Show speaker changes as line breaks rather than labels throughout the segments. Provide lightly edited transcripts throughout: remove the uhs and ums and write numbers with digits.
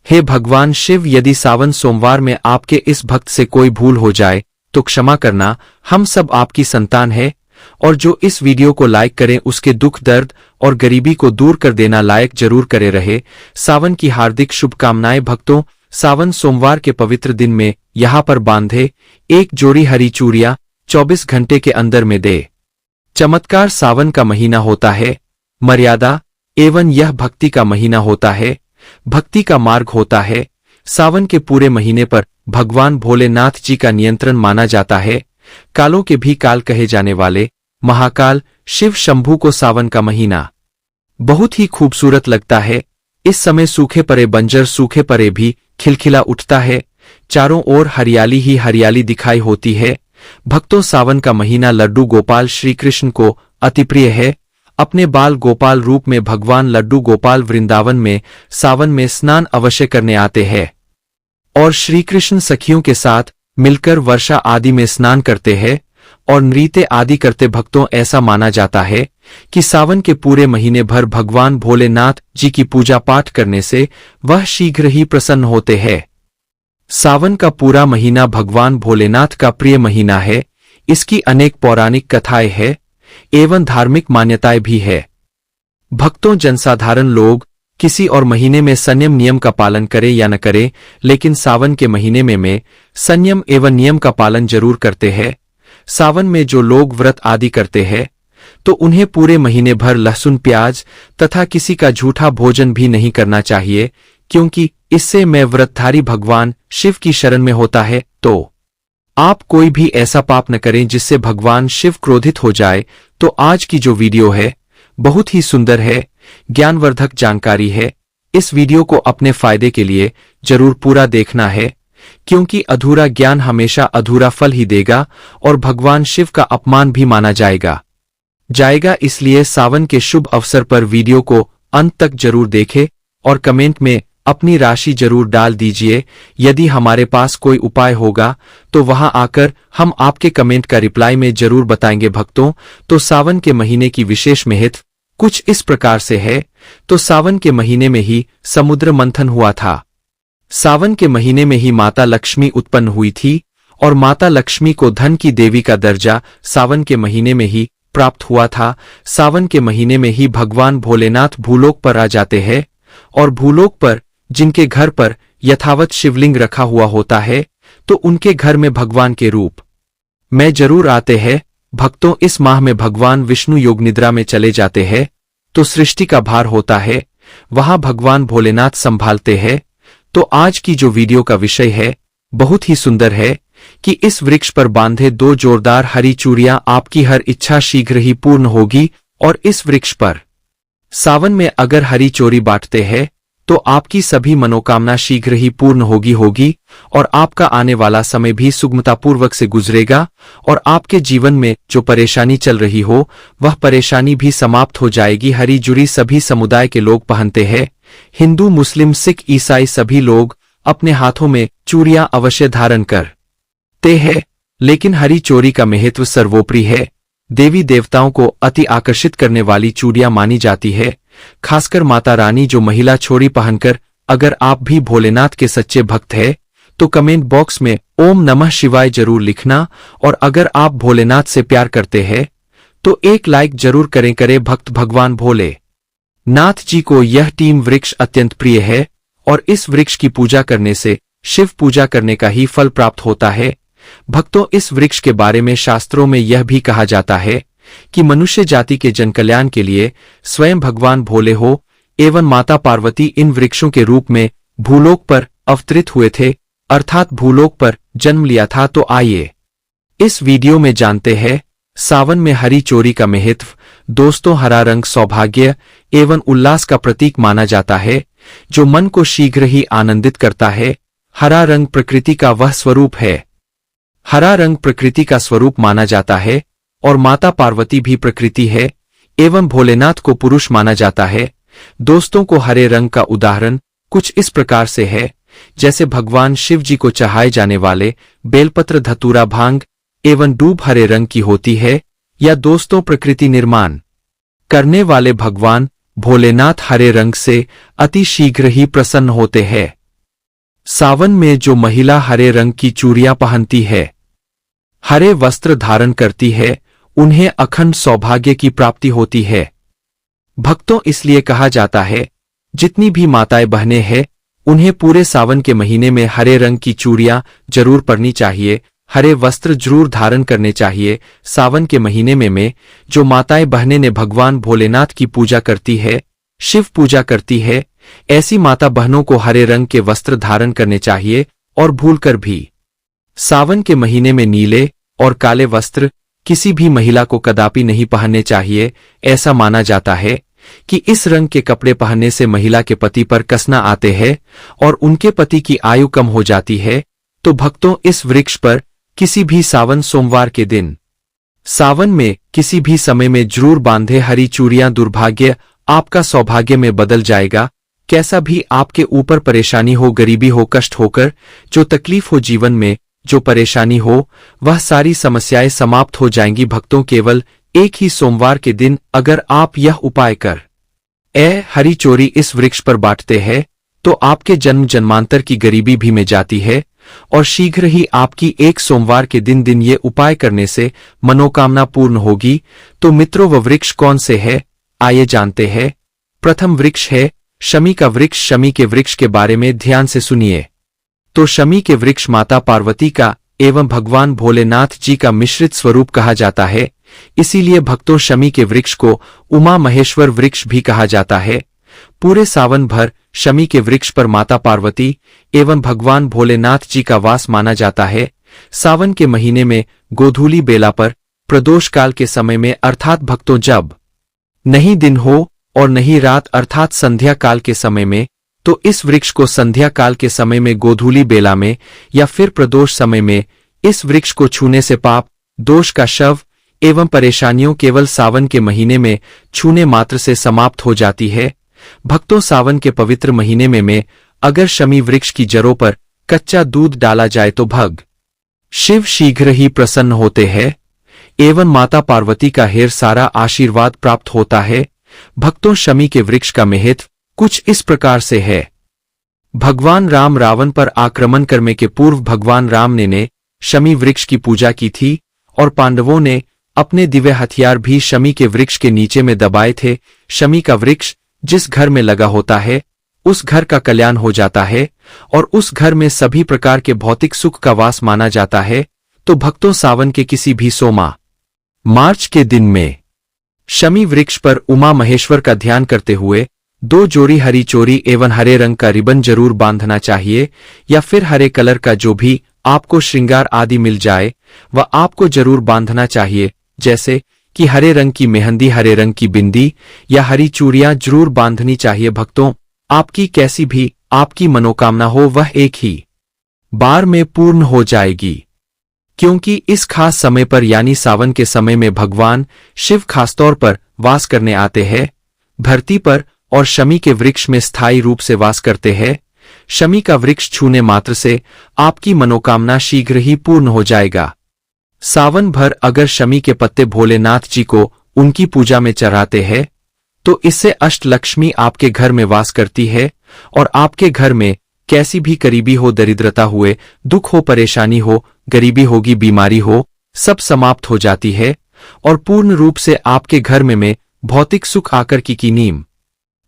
हे भगवान शिव, यदि सावन सोमवार में आपके इस भक्त से कोई भूल हो जाए तो क्षमा करना। हम सब आपकी संतान है, और जो इस वीडियो को लाइक करें उसके दुख दर्द और गरीबी को दूर कर देना लायक जरूर करे रहे। सावन की हार्दिक शुभकामनाएं भक्तों। सावन सोमवार के पवित्र दिन में यहाँ पर बांधे एक जोड़ी हरी चूड़ियां 24 घंटे के अंदर में दे। चमत्कार सावन का महीना होता है, मर्यादा एवं यह भक्ति का महीना होता है, भक्ति का मार्ग होता है। सावन के पूरे महीने पर भगवान भोलेनाथ जी का नियंत्रण माना जाता है। कालों के भी काल कहे जाने वाले महाकाल शिव शंभू को सावन का महीना बहुत ही खूबसूरत लगता है। इस समय सूखे पड़े बंजर सूखे पड़े भी खिलखिला उठता है, चारों ओर हरियाली ही हरियाली दिखाई होती है। भक्तों, सावन का महीना लड्डू गोपाल श्री कृष्ण को अति प्रिय है। अपने बाल गोपाल रूप में भगवान लड्डू गोपाल वृंदावन में सावन में स्नान अवश्य करने आते हैं और श्री कृष्ण सखियों के साथ मिलकर वर्षा आदि में स्नान करते हैं और नृत्य आदि करते। भक्तों, ऐसा माना जाता है कि सावन के पूरे महीने भर भगवान भोलेनाथ जी की पूजा पाठ करने से वह शीघ्र ही प्रसन्न होते हैं। सावन का पूरा महीना भगवान भोलेनाथ का प्रिय महीना है। इसकी अनेक पौराणिक कथाएं हैं एवं धार्मिक मान्यताएं भी है। भक्तों, जनसाधारण लोग किसी और महीने में संयम नियम का पालन करे या न करे, लेकिन सावन के महीने में संयम एवं नियम का पालन जरूर करते हैं। सावन में जो लोग व्रत आदि करते हैं तो उन्हें पूरे महीने भर लहसुन प्याज तथा किसी का झूठा भोजन भी नहीं करना चाहिए, क्योंकि इससे मैं व्रतधारी भगवान शिव की शरण में होता है। तो आप कोई भी ऐसा पाप न करें जिससे भगवान शिव क्रोधित हो जाए। तो आज की जो वीडियो है बहुत ही सुंदर है, ज्ञानवर्धक जानकारी है। इस वीडियो को अपने फायदे के लिए जरूर पूरा देखना है, क्योंकि अधूरा ज्ञान हमेशा अधूरा फल ही देगा और भगवान शिव का अपमान भी माना जाएगा। इसलिए सावन के शुभ अवसर पर वीडियो को अंत तक जरूर देखें और कमेंट में अपनी राशि जरूर डाल दीजिए। यदि हमारे पास कोई उपाय होगा तो वहां आकर हम आपके कमेंट का रिप्लाई में जरूर बताएंगे। भक्तों, तो सावन के महीने की विशेष महत्व कुछ इस प्रकार से है। तो सावन के महीने में ही समुद्र मंथन हुआ था। सावन के महीने में ही माता लक्ष्मी उत्पन्न हुई थी और माता लक्ष्मी को धन की देवी का दर्जा सावन के महीने में ही प्राप्त हुआ था। सावन के महीने में ही भगवान भोलेनाथ भूलोक पर आ जाते हैं और भूलोक पर जिनके घर पर यथावत शिवलिंग रखा हुआ होता है तो उनके घर में भगवान के रूप में जरूर आते हैं। भक्तों, इस माह में भगवान विष्णु योग निद्रा में चले जाते हैं तो सृष्टि का भार होता है, वहां भगवान भोलेनाथ संभालते हैं। तो आज की जो वीडियो का विषय है बहुत ही सुंदर है कि इस वृक्ष पर बांधे 2 जोरदार हरी चूड़ियां आपकी हर इच्छा शीघ्र ही पूर्ण होगी। और इस वृक्ष पर सावन में अगर हरी चोरी बांटते हैं तो आपकी सभी मनोकामना शीघ्र ही पूर्ण होगी और आपका आने वाला समय भी सुगमतापूर्वक से गुजरेगा और आपके जीवन में जो परेशानी चल रही हो वह परेशानी भी समाप्त हो जाएगी। हरी चूड़ी सभी समुदाय के लोग पहनते हैं, हिंदू मुस्लिम सिख ईसाई सभी लोग अपने हाथों में चूड़ियां अवश्य धारण करते हैं। लेकिन हरी चोरी का महत्व सर्वोपरि है। देवी देवताओं को अति आकर्षित करने वाली चूड़ियां मानी जाती है, खासकर माता रानी जो महिला छोड़ी पहनकर। अगर आप भी भोलेनाथ के सच्चे भक्त हैं तो कमेंट बॉक्स में ओम नमः शिवाय जरूर लिखना, और अगर आप भोलेनाथ से प्यार करते हैं तो एक लाइक जरूर करें। भक्त भगवान भोले नाथ जी को यह टीम वृक्ष अत्यंत प्रिय है और इस वृक्ष की पूजा करने से शिव पूजा करने का ही फल प्राप्त होता है। भक्तों, इस वृक्ष के बारे में शास्त्रों में यह भी कहा जाता है कि मनुष्य जाति के जनकल्याण के लिए स्वयं भगवान भोले हो एवं माता पार्वती इन वृक्षों के रूप में भूलोक पर अवतरित हुए थे, अर्थात भूलोक पर जन्म लिया था। तो आइए इस वीडियो में जानते हैं सावन में हरी चोरी का महत्व। दोस्तों, हरा रंग सौभाग्य एवं उल्लास का प्रतीक माना जाता है, जो मन को शीघ्र ही आनंदित करता है। हरा रंग प्रकृति का वह स्वरूप है। हरा रंग प्रकृति का स्वरूप माना जाता है और माता पार्वती भी प्रकृति है एवं भोलेनाथ को पुरुष माना जाता है। दोस्तों को हरे रंग का उदाहरण कुछ इस प्रकार से है, जैसे भगवान शिव जी को चढ़ाए जाने वाले बेलपत्र धतूरा भांग एवं दूब हरे रंग की होती है, या दोस्तों प्रकृति निर्माण करने वाले भगवान भोलेनाथ हरे रंग से अति शीघ्र ही प्रसन्न होते हैं। सावन में जो महिला हरे रंग की चूड़ियां पहनती है, हरे वस्त्र धारण करती है, उन्हें अखंड सौभाग्य की प्राप्ति होती है। भक्तों, इसलिए कहा जाता है, जितनी भी माताएं बहनें हैं, उन्हें पूरे सावन के महीने में हरे रंग की चूड़ियां जरूर पहननी चाहिए, हरे वस्त्र जरूर धारण करने चाहिए। सावन के महीने में जो माताएं बहनें ने भगवान भोलेनाथ की पूजा करती है, शिव पूजा करती है, ऐसी माता बहनों को हरे रंग के वस्त्र धारण करने चाहिए और भूलकर भी सावन के महीने में नीले और काले वस्त्र किसी भी महिला को कदापि नहीं पहनने चाहिए। ऐसा माना जाता है कि इस रंग के कपड़े पहनने से महिला के पति पर कसना आते हैं और उनके पति की आयु कम हो जाती है। तो भक्तों, इस वृक्ष पर किसी भी सावन सोमवार के दिन, सावन में किसी भी समय में जरूर बांधे हरी चूड़ियां। दुर्भाग्य आपका सौभाग्य में बदल जाएगा। कैसा भी आपके ऊपर परेशानी हो, गरीबी हो, कष्ट होकर जो तकलीफ हो, जीवन में जो परेशानी हो, वह सारी समस्याएं समाप्त हो जाएंगी। भक्तों, केवल एक ही सोमवार के दिन अगर आप यह उपाय कर हरी चोरी इस वृक्ष पर बांटते हैं, तो आपके जन्म जन्मांतर की गरीबी भी मिट जाती है और शीघ्र ही आपकी एक सोमवार के दिन ये उपाय करने से मनोकामना पूर्ण होगी। तो मित्रों, वह वृक्ष कौन से है, आइए जानते हैं। प्रथम वृक्ष है शमी का वृक्ष। शमी के वृक्ष के बारे में ध्यान से सुनिए। तो शमी के वृक्ष माता पार्वती का एवं भगवान भोलेनाथ जी का मिश्रित स्वरूप कहा जाता है। इसीलिए भक्तों, शमी के वृक्ष को उमा महेश्वर वृक्ष भी कहा जाता है। पूरे सावन भर शमी के वृक्ष पर माता पार्वती एवं भगवान भोलेनाथ जी का वास माना जाता है। सावन के महीने में गोधूली बेला पर प्रदोष काल के समय में, अर्थात भक्तों, जब नहीं दिन हो और नहीं रात, अर्थात संध्या काल के समय में, तो इस वृक्ष को संध्या काल के समय में, गोधूली बेला में या फिर प्रदोष समय में इस वृक्ष को छूने से पाप, दोष का शव एवं परेशानियों केवल सावन के महीने में छूने मात्र से समाप्त हो जाती है। भक्तों, सावन के पवित्र महीने में अगर शमी वृक्ष की जड़ों पर कच्चा दूध डाला जाए तो भग शिव शीघ्र ही प्रसन्न होते हैं एवं माता पार्वती का ढेर सारा आशीर्वाद प्राप्त होता है। भक्तों, शमी के वृक्ष का महत्व कुछ इस प्रकार से है। भगवान राम रावण पर आक्रमण करने के पूर्व भगवान राम ने शमी वृक्ष की पूजा की थी और पांडवों ने अपने दिव्य हथियार भी शमी के वृक्ष के नीचे में दबाए थे। शमी का वृक्ष जिस घर में लगा होता है, उस घर का कल्याण हो जाता है और उस घर में सभी प्रकार के भौतिक सुख का वास माना जाता है। तो भक्तों, सावन के किसी भी सोमा मार्च के दिन में शमी वृक्ष पर उमा महेश्वर का ध्यान करते हुए 2 जोड़ी हरी चोरी एवं हरे रंग का रिबन जरूर बांधना चाहिए, या फिर हरे कलर का जो भी आपको श्रृंगार आदि मिल जाए वह आपको जरूर बांधना चाहिए, जैसे कि हरे रंग की मेहंदी, हरे रंग की बिंदी या हरी चूड़ियां जरूर बांधनी चाहिए। भक्तों, आपकी कैसी भी आपकी मनोकामना हो, वह एक ही बार में पूर्ण हो जाएगी, क्योंकि इस खास समय पर यानी सावन के समय में भगवान शिव खासतौर पर वास करने आते हैं धरती पर और शमी के वृक्ष में स्थायी रूप से वास करते हैं। शमी का वृक्ष छूने मात्र से आपकी मनोकामना शीघ्र ही पूर्ण हो जाएगा। सावन भर अगर शमी के पत्ते भोलेनाथ जी को उनकी पूजा में चढ़ाते हैं, तो इससे अष्टलक्ष्मी आपके घर में वास करती है और आपके घर में कैसी भी करीबी हो, दरिद्रता हुए, दुख हो, परेशानी हो, गरीबी होगी, बीमारी हो, सब समाप्त हो जाती है और पूर्ण रूप से आपके घर में भौतिक सुख आकर की नीम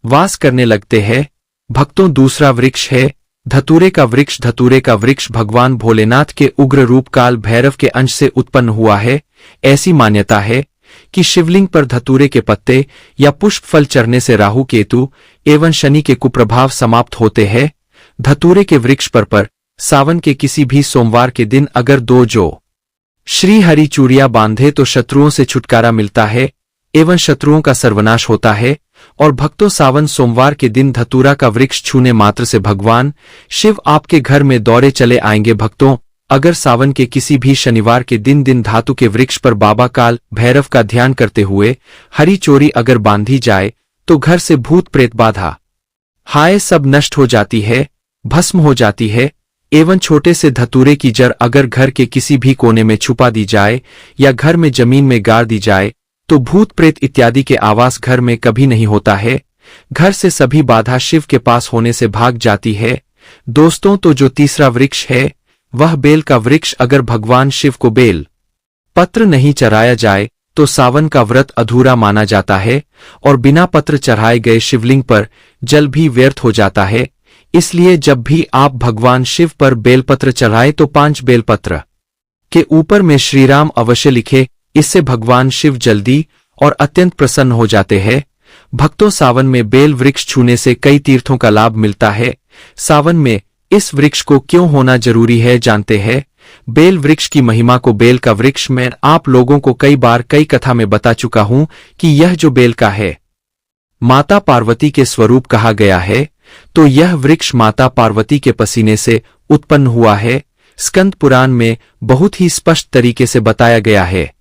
वास करने लगते हैं। भक्तों, दूसरा वृक्ष है धतूरे का वृक्ष। धतूरे का वृक्ष भगवान भोलेनाथ के उग्र रूप काल भैरव के अंश से उत्पन्न हुआ है। ऐसी मान्यता है कि शिवलिंग पर धतूरे के पत्ते या पुष्प फल चढ़ने से राहु, केतु एवं शनि के कुप्रभाव समाप्त होते हैं। धतूरे के वृक्ष पर सावन के किसी भी सोमवार के दिन अगर 2 जो श्री हरी चूड़ियां बांधे तो शत्रुओं से छुटकारा मिलता है एवं शत्रुओं का सर्वनाश होता है। और भक्तों, सावन सोमवार के दिन धतूरा का वृक्ष छूने मात्र से भगवान शिव आपके घर में दौड़े चले आएंगे। भक्तों, अगर सावन के किसी भी शनिवार के दिन धातु के वृक्ष पर बाबा काल भैरव का ध्यान करते हुए हरी चोरी अगर बांधी जाए तो घर से भूत प्रेत बाधा हाय सब नष्ट हो जाती है, भस्म हो जाती है। एवं छोटे से धतूरे की जड़ अगर घर के किसी भी कोने में छुपा दी जाए या घर में जमीन में गाड़ दी जाए तो भूत प्रेत इत्यादि के आवास घर में कभी नहीं होता है। घर से सभी बाधा शिव के पास होने से भाग जाती है। दोस्तों, तो जो तीसरा वृक्ष है वह बेल का वृक्ष। अगर भगवान शिव को बेल पत्र नहीं चढ़ाया जाए तो सावन का व्रत अधूरा माना जाता है और बिना पत्र चढ़ाए गए शिवलिंग पर जल भी व्यर्थ हो जाता है। इसलिए जब भी आप भगवान शिव पर बेलपत्र चढ़ाए तो 5 बेलपत्र के ऊपर में श्रीराम अवश्य लिखे। इससे भगवान शिव जल्दी और अत्यंत प्रसन्न हो जाते हैं। भक्तों, सावन में बेल वृक्ष छूने से कई तीर्थों का लाभ मिलता है। सावन में इस वृक्ष को क्यों होना जरूरी है जानते हैं। बेल वृक्ष की महिमा को बेल का वृक्ष मैं आप लोगों को कई बार कई कथा में बता चुका हूं कि यह जो बेल का है माता पार्वती के स्वरूप कहा गया है। तो यह वृक्ष माता पार्वती के पसीने से उत्पन्न हुआ है। स्कंद पुराण में बहुत ही स्पष्ट तरीके से बताया गया है।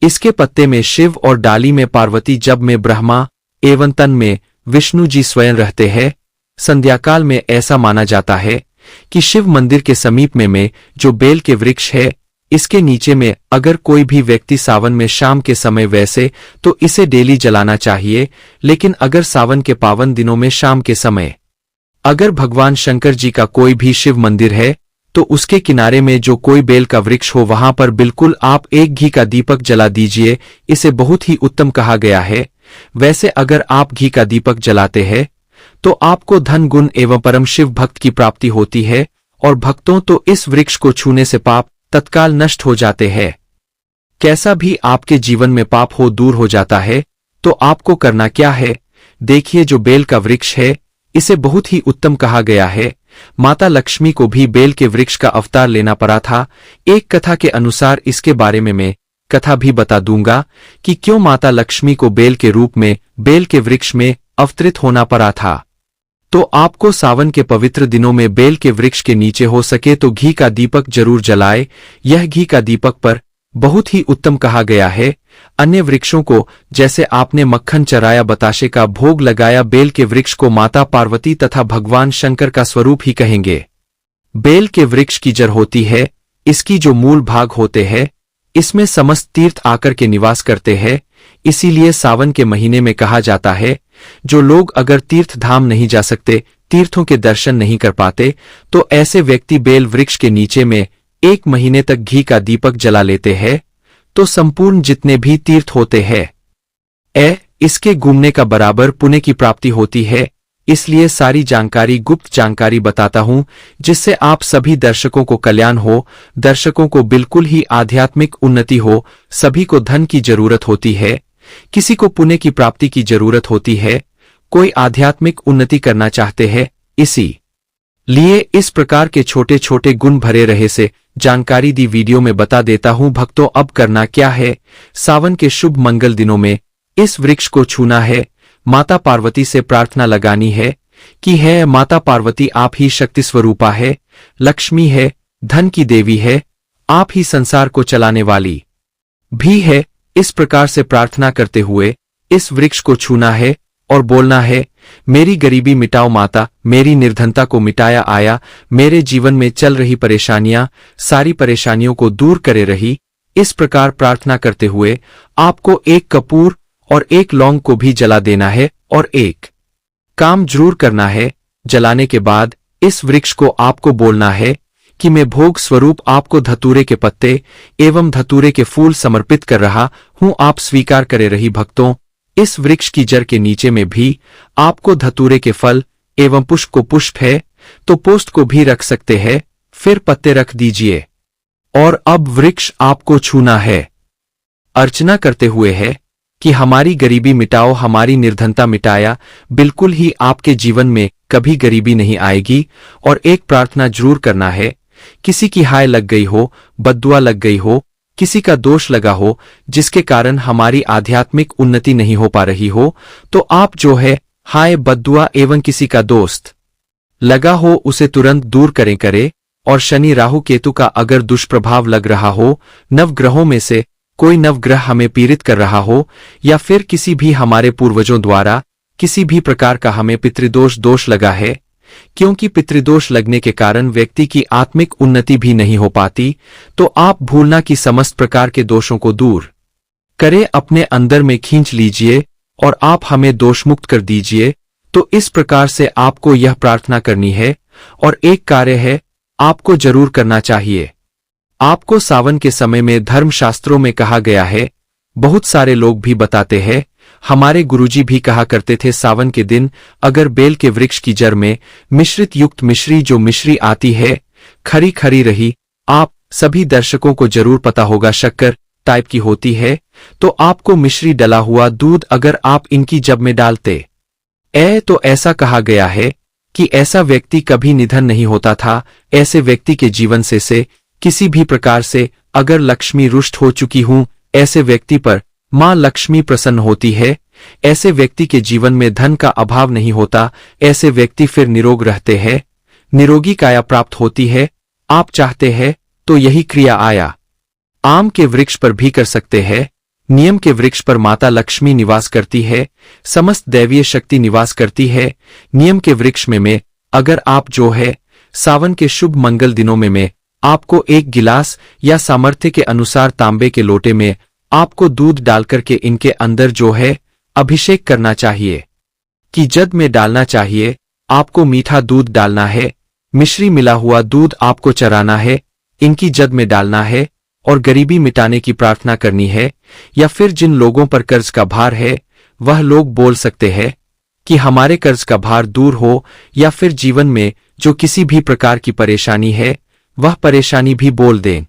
इसके पत्ते में शिव और डाली में पार्वती, जब में ब्रह्मा एवं तन में विष्णु जी स्वयं रहते हैं। संध्याकाल में ऐसा माना जाता है कि शिव मंदिर के समीप में जो बेल के वृक्ष है, इसके नीचे में अगर कोई भी व्यक्ति सावन में शाम के समय वैसे तो इसे डेली जलाना चाहिए, लेकिन अगर सावन के पावन दिनों में शाम के समय अगर भगवान शंकर जी का कोई भी शिव मंदिर है तो उसके किनारे में जो कोई बेल का वृक्ष हो वहां पर बिल्कुल आप एक घी का दीपक जला दीजिए। इसे बहुत ही उत्तम कहा गया है। वैसे अगर आप घी का दीपक जलाते हैं तो आपको धन गुण एवं परम शिव भक्त की प्राप्ति होती है। और भक्तों, तो इस वृक्ष को छूने से पाप तत्काल नष्ट हो जाते हैं। कैसा भी आपके जीवन में पाप हो दूर हो जाता है। तो आपको करना क्या है, देखिए जो बेल का वृक्ष है इसे बहुत ही उत्तम कहा गया है। माता लक्ष्मी को भी बेल के वृक्ष का अवतार लेना पड़ा था। एक कथा के अनुसार इसके बारे में मैं कथा भी बता दूंगा कि क्यों माता लक्ष्मी को बेल के रूप में बेल के वृक्ष में अवतरित होना पड़ा था। तो आपको सावन के पवित्र दिनों में बेल के वृक्ष के नीचे हो सके तो घी का दीपक जरूर जलाए। यह घी का दीपक पर बहुत ही उत्तम कहा गया है। अन्य वृक्षों को जैसे आपने मक्खन चराया, बताशे का भोग लगाया, बेल के वृक्ष को माता पार्वती तथा भगवान शंकर का स्वरूप ही कहेंगे। बेल के वृक्ष की जड़ होती है, इसकी जो मूल भाग होते हैं इसमें समस्त तीर्थ आकर के निवास करते हैं। इसीलिए सावन के महीने में कहा जाता है जो लोग अगर तीर्थ धाम नहीं जा सकते, तीर्थों के दर्शन नहीं कर पाते, तो ऐसे व्यक्ति बेल वृक्ष के नीचे में 1 महीने तक घी का दीपक जला लेते हैं तो संपूर्ण जितने भी तीर्थ होते हैं इसके घूमने का बराबर पुण्य की प्राप्ति होती है। इसलिए सारी जानकारी गुप्त जानकारी बताता हूं जिससे आप सभी दर्शकों को कल्याण हो, दर्शकों को बिल्कुल ही आध्यात्मिक उन्नति हो। सभी को धन की जरूरत होती है, किसी को पुण्य की प्राप्ति की जरूरत होती है, कोई आध्यात्मिक उन्नति करना चाहते हैं। इसी लिए इस प्रकार के छोटे छोटे गुण भरे रहे से जानकारी दी वीडियो में बता देता हूं। भक्तों, अब करना क्या है, सावन के शुभ मंगल दिनों में इस वृक्ष को छूना है। माता पार्वती से प्रार्थना लगानी है कि है माता पार्वती, आप ही शक्ति स्वरूपा है, लक्ष्मी है, धन की देवी है, आप ही संसार को चलाने वाली भी है। इस प्रकार से प्रार्थना करते हुए इस वृक्ष को छूना है और बोलना है, मेरी गरीबी मिटाओ माता, मेरी निर्धनता को मिटाया आया, मेरे जीवन में चल रही परेशानियां सारी परेशानियों को दूर करे रही। इस प्रकार प्रार्थना करते हुए आपको 1 कपूर और 1 लौंग को भी जला देना है और एक काम जरूर करना है। जलाने के बाद इस वृक्ष को आपको बोलना है कि मैं भोग स्वरूप आपको धतूरे के पत्ते एवं धतूरे के फूल समर्पित कर रहा हूं, आप स्वीकार करे रही। भक्तों, इस वृक्ष की जड़ के नीचे में भी आपको धतूरे के फल एवं पुष्प को, पुष्प है तो पोस्ट को भी रख सकते हैं, फिर पत्ते रख दीजिए। और अब वृक्ष आपको छूना है। अर्चना करते हुए है कि हमारी गरीबी मिटाओ, हमारी निर्धनता मिटाया, बिल्कुल ही आपके जीवन में कभी गरीबी नहीं आएगी। और एक प्रार्थना जरूर करना है, किसी की हाय लग गई हो, बद्दुआ लग गई हो, किसी का दोष लगा हो जिसके कारण हमारी आध्यात्मिक उन्नति नहीं हो पा रही हो, तो आप जो है हाय बद्दुआ एवं किसी का दोस्त लगा हो उसे तुरंत दूर करें। और शनि राहु केतु का अगर दुष्प्रभाव लग रहा हो, नवग्रहों में से कोई नवग्रह हमें पीड़ित कर रहा हो, या फिर किसी भी हमारे पूर्वजों द्वारा किसी भी प्रकार का हमें पितृदोष दोष लगा है, क्योंकि पितृदोष लगने के कारण व्यक्ति की आत्मिक उन्नति भी नहीं हो पाती, तो आप भूलना कि समस्त प्रकार के दोषों को दूर करें, अपने अंदर में खींच लीजिए और आप हमें दोष मुक्त कर दीजिए। तो इस प्रकार से आपको यह प्रार्थना करनी है और एक कार्य है आपको जरूर करना चाहिए। आपको सावन के समय में धर्मशास्त्रों में कहा गया है, बहुत सारे लोग भी बताते हैं, हमारे गुरुजी भी कहा करते थे, सावन के दिन अगर बेल के वृक्ष की जड़ में मिश्रित युक्त मिश्री, जो मिश्री आती है खरी खरी रही, आप सभी दर्शकों को जरूर पता होगा शक्कर टाइप की होती है, तो आपको मिश्री डला हुआ दूध अगर आप इनकी जब में डालते तो ऐसा कहा गया है कि ऐसा व्यक्ति कभी निधन नहीं होता था। ऐसे व्यक्ति के जीवन से किसी भी प्रकार से अगर लक्ष्मी रुष्ट हो चुकी हूं, ऐसे व्यक्ति पर मां लक्ष्मी प्रसन्न होती है, ऐसे व्यक्ति के जीवन में धन का अभाव नहीं होता, ऐसे व्यक्ति फिर निरोग रहते हैं, निरोगी काया प्राप्त होती है। आप चाहते हैं तो यही क्रिया आया आम के वृक्ष पर भी कर सकते हैं। नियम के वृक्ष पर माता लक्ष्मी निवास करती है, समस्त दैवीय शक्ति निवास करती है। नियम के वृक्ष में अगर आप जो है सावन के शुभ मंगल दिनों में आपको एक गिलास या सामर्थ्य के अनुसार तांबे के लोटे में आपको दूध डालकर के इनके अंदर जो है अभिषेक करना चाहिए कि जग में डालना चाहिए। आपको मीठा दूध डालना है, मिश्री मिला हुआ दूध आपको चराना है, इनकी जग में डालना है और गरीबी मिटाने की प्रार्थना करनी है। या फिर जिन लोगों पर कर्ज का भार है वह लोग बोल सकते हैं कि हमारे कर्ज का भार दूर हो, या फिर जीवन में जो किसी भी प्रकार की परेशानी है वह परेशानी भी बोल दें।